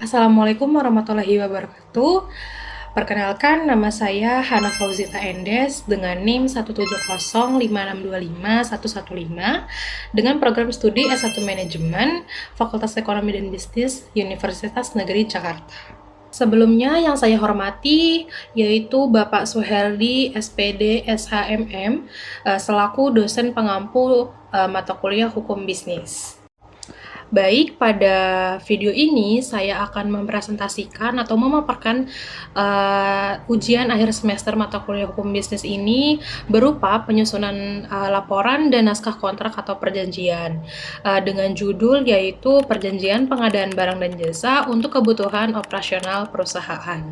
Assalamualaikum warahmatullahi wabarakatuh. Perkenalkan, nama saya Hana Fauzita Endes dengan NIM 17056251115 dengan program studi S1 Manajemen Fakultas Ekonomi dan Bisnis Universitas Negeri Jakarta. Sebelumnya yang saya hormati yaitu Bapak Suherdi SPD SHMM selaku dosen pengampu mata kuliah Hukum Bisnis. Baik, pada video ini saya akan mempresentasikan atau memaparkan ujian akhir semester mata kuliah Hukum Bisnis ini berupa penyusunan laporan dan naskah kontrak atau perjanjian dengan judul yaitu Perjanjian Pengadaan Barang dan Jasa untuk Kebutuhan Operasional Perusahaan.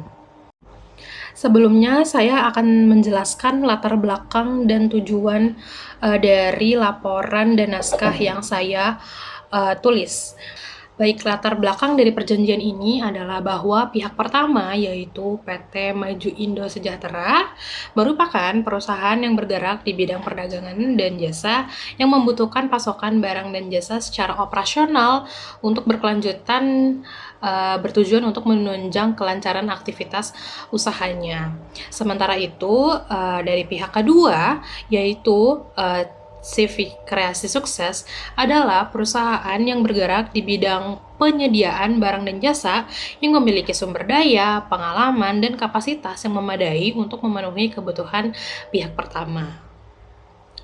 Sebelumnya saya akan menjelaskan latar belakang dan tujuan dari laporan dan naskah yang saya tulis. Baik, latar belakang dari perjanjian ini adalah bahwa pihak pertama yaitu PT Maju Indo Sejahtera merupakan perusahaan yang bergerak di bidang perdagangan dan jasa yang membutuhkan pasokan barang dan jasa secara operasional untuk berkelanjutan bertujuan untuk menunjang kelancaran aktivitas usahanya. Sementara itu, dari pihak kedua yaitu CV Kreasi Sukses adalah perusahaan yang bergerak di bidang penyediaan barang dan jasa yang memiliki sumber daya, pengalaman, dan kapasitas yang memadai untuk memenuhi kebutuhan pihak pertama.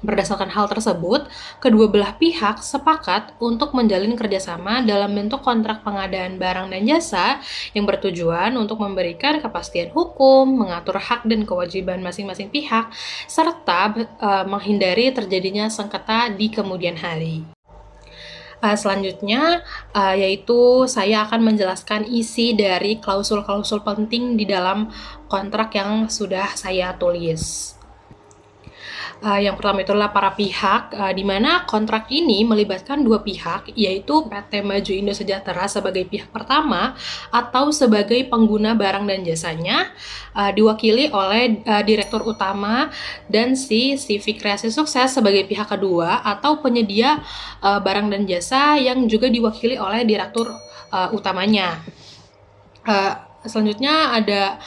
Berdasarkan hal tersebut, kedua belah pihak sepakat untuk menjalin kerjasama dalam bentuk kontrak pengadaan barang dan jasa yang bertujuan untuk memberikan kepastian hukum, mengatur hak dan kewajiban masing-masing pihak, serta menghindari terjadinya sengketa di kemudian hari. Selanjutnya, yaitu saya akan menjelaskan isi dari klausul-klausul penting di dalam kontrak yang sudah saya tulis. Yang pertama itulah para pihak, di mana kontrak ini melibatkan dua pihak, yaitu PT Maju Indo Sejahtera sebagai pihak pertama atau sebagai pengguna barang dan jasanya, diwakili oleh Direktur Utama dan si CV Kreasi Sukses sebagai pihak kedua atau penyedia barang dan jasa yang juga diwakili oleh Direktur Utamanya. Selanjutnya ada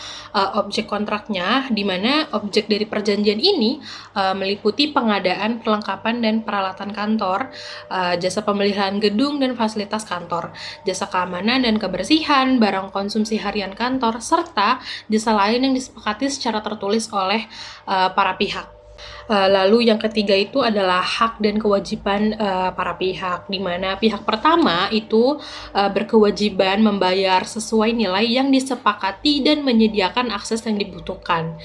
objek kontraknya, di mana objek dari perjanjian ini meliputi pengadaan, perlengkapan, dan peralatan kantor, jasa pemeliharaan gedung dan fasilitas kantor, jasa keamanan dan kebersihan, barang konsumsi harian kantor, serta jasa lain yang disepakati secara tertulis oleh para pihak. Lalu yang ketiga itu adalah hak dan kewajiban para pihak, di mana pihak pertama itu berkewajiban membayar sesuai nilai yang disepakati dan menyediakan akses yang dibutuhkan,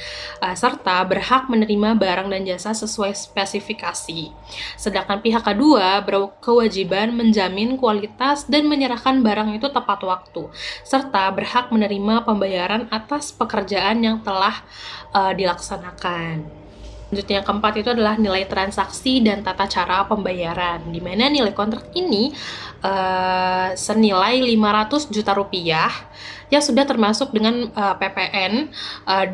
serta berhak menerima barang dan jasa sesuai spesifikasi. Sedangkan pihak kedua berkewajiban menjamin kualitas dan menyerahkan barang itu tepat waktu, serta berhak menerima pembayaran atas pekerjaan yang telah dilaksanakan. Selanjutnya yang keempat itu adalah nilai transaksi dan tata cara pembayaran, di mana nilai kontrak ini senilai 500 juta rupiah yang sudah termasuk dengan PPN 12%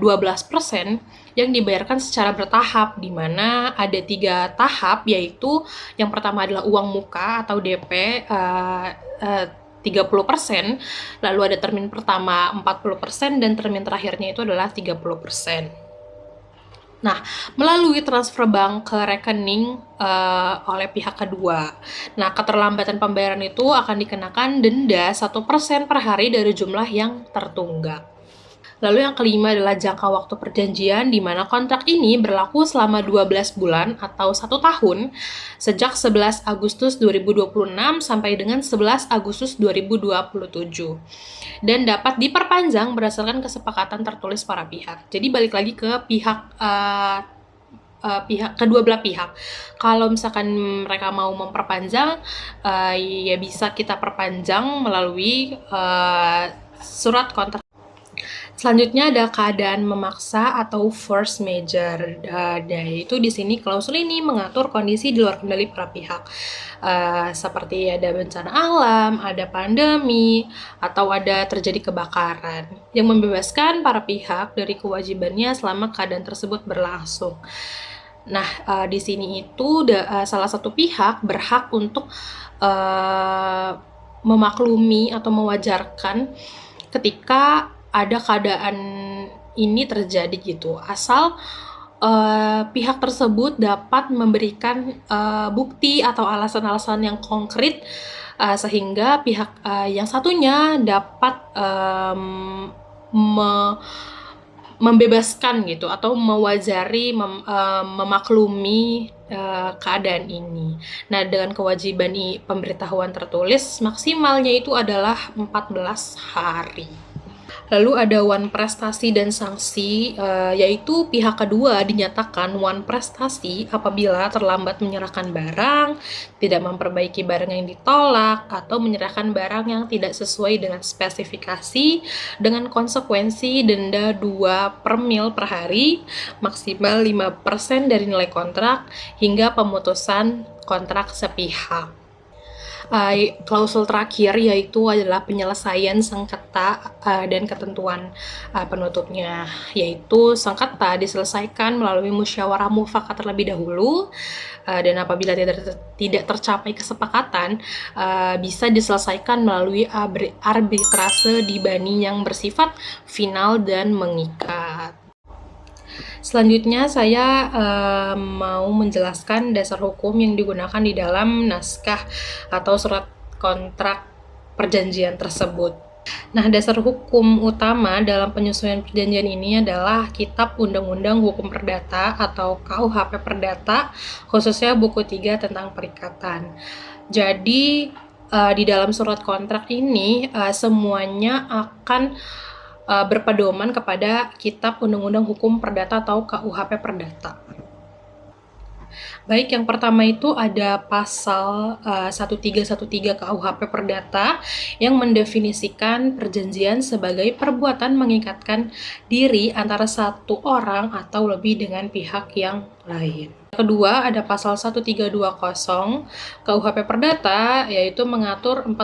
yang dibayarkan secara bertahap, di mana ada 3 tahap, yaitu yang pertama adalah uang muka atau DP 30%, lalu ada termin pertama 40%, dan termin terakhirnya itu adalah 30%. Nah, melalui transfer bank ke rekening oleh pihak kedua. Nah, keterlambatan pembayaran itu akan dikenakan denda 1% per hari dari jumlah yang tertunggak. Lalu yang kelima adalah jangka waktu perjanjian, di mana kontrak ini berlaku selama 12 bulan atau 1 tahun, sejak 11 Agustus 2026 sampai dengan 11 Agustus 2027. Dan dapat diperpanjang berdasarkan kesepakatan tertulis para pihak. Jadi balik lagi ke kedua belah pihak. Kalau misalkan mereka mau memperpanjang, ya bisa kita perpanjang melalui surat kontrak. Selanjutnya ada keadaan memaksa atau force majeure. Yaitu di sini klausul ini mengatur kondisi di luar kendali para pihak, seperti ada bencana alam, ada pandemi, atau ada terjadi kebakaran, yang membebaskan para pihak dari kewajibannya selama keadaan tersebut berlangsung. Nah, di sini itu salah satu pihak berhak untuk memaklumi atau mewajarkan ketika ada keadaan ini terjadi gitu, asal pihak tersebut dapat memberikan bukti atau alasan-alasan yang konkret sehingga pihak yang satunya dapat membebaskan gitu atau mewajari memaklumi keadaan ini. Nah, dengan kewajiban pemberitahuan tertulis maksimalnya itu adalah 14 hari. Lalu ada wan prestasi dan sanksi, yaitu pihak kedua dinyatakan wan prestasi apabila terlambat menyerahkan barang, tidak memperbaiki barang yang ditolak, atau menyerahkan barang yang tidak sesuai dengan spesifikasi dengan konsekuensi denda 2 per mil per hari, maksimal 5% dari nilai kontrak, hingga pemutusan kontrak sepihak. Klausul terakhir yaitu adalah penyelesaian sengketa dan ketentuan penutupnya, yaitu sengketa diselesaikan melalui musyawarah mufakat terlebih dahulu, dan apabila tidak tercapai kesepakatan bisa diselesaikan melalui arbitrase dibani yang bersifat final dan mengikat. Selanjutnya saya mau menjelaskan dasar hukum yang digunakan di dalam naskah atau surat kontrak perjanjian tersebut. Nah, dasar hukum utama dalam penyesuaian perjanjian ini adalah Kitab Undang-Undang Hukum Perdata atau KUHP Perdata, khususnya buku 3 tentang perikatan. Jadi, di dalam surat kontrak ini semuanya akan berpedoman kepada Kitab Undang-Undang Hukum Perdata atau KUHP Perdata. Baik, yang pertama itu ada pasal 1313 KUHP Perdata yang mendefinisikan perjanjian sebagai perbuatan mengikatkan diri antara satu orang atau lebih dengan pihak yang lain. Kedua, ada pasal 1320 KUHP Perdata, yaitu mengatur 4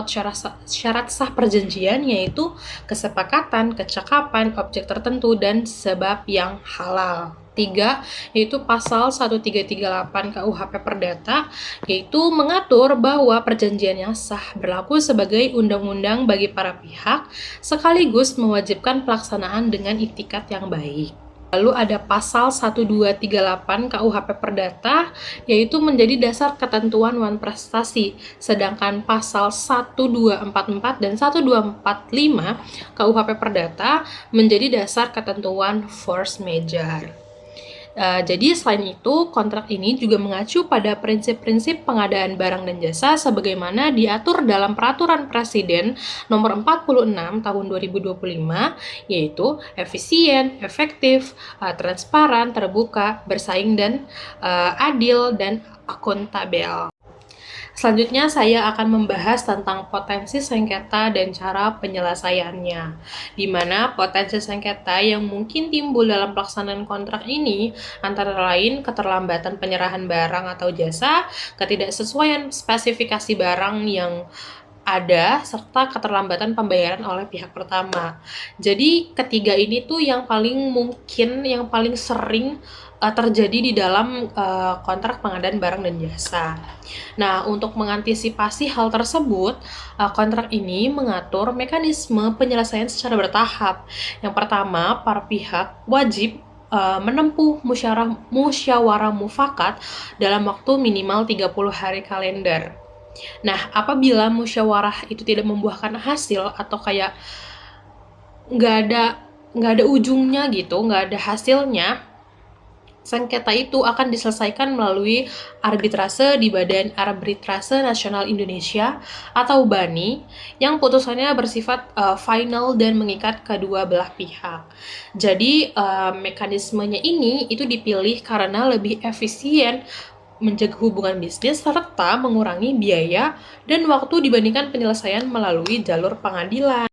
syarat sah perjanjian, yaitu kesepakatan, kecakapan, objek tertentu, dan sebab yang halal. 3, yaitu pasal 1338 KUHP Perdata, yaitu mengatur bahwa perjanjian yang sah berlaku sebagai undang-undang bagi para pihak, sekaligus mewajibkan pelaksanaan dengan iktikat yang baik. Lalu ada pasal 1238 KUHP Perdata, yaitu menjadi dasar ketentuan wan prestasi, sedangkan pasal 1244 dan 1245 KUHP Perdata menjadi dasar ketentuan force majeure. Jadi selain itu, kontrak ini juga mengacu pada prinsip-prinsip pengadaan barang dan jasa sebagaimana diatur dalam Peraturan Presiden Nomor 46 Tahun 2025, yaitu efisien, efektif, transparan, terbuka, bersaing, dan adil dan akuntabel. Selanjutnya saya akan membahas tentang potensi sengketa dan cara penyelesaiannya, di mana potensi sengketa yang mungkin timbul dalam pelaksanaan kontrak ini antara lain keterlambatan penyerahan barang atau jasa, ketidaksesuaian spesifikasi barang yang ada, serta keterlambatan pembayaran oleh pihak pertama. Jadi ketiga ini tuh yang paling sering terjadi di dalam kontrak pengadaan barang dan jasa. Nah, untuk mengantisipasi hal tersebut, kontrak ini mengatur mekanisme penyelesaian secara bertahap. Yang pertama, para pihak wajib menempuh musyawarah mufakat dalam waktu minimal 30 hari kalender. Nah, apabila musyawarah itu tidak membuahkan hasil atau kayak nggak ada ujungnya gitu, nggak ada hasilnya, sengketa itu akan diselesaikan melalui arbitrase di Badan Arbitrase Nasional Indonesia atau BANI yang putusannya bersifat final dan mengikat kedua belah pihak. Jadi mekanismenya ini itu dipilih karena lebih efisien menjaga hubungan bisnis serta mengurangi biaya dan waktu dibandingkan penyelesaian melalui jalur pengadilan.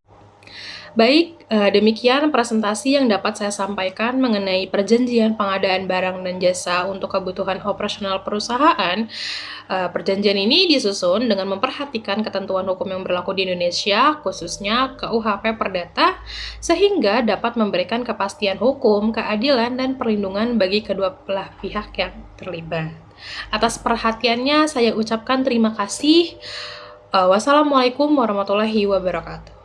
Baik, demikian presentasi yang dapat saya sampaikan mengenai perjanjian pengadaan barang dan jasa untuk kebutuhan operasional perusahaan. Perjanjian ini disusun dengan memperhatikan ketentuan hukum yang berlaku di Indonesia, khususnya KUHP Perdata, sehingga dapat memberikan kepastian hukum, keadilan, dan perlindungan bagi kedua belah pihak yang terlibat. Atas perhatiannya, saya ucapkan terima kasih. Wassalamualaikum warahmatullahi wabarakatuh.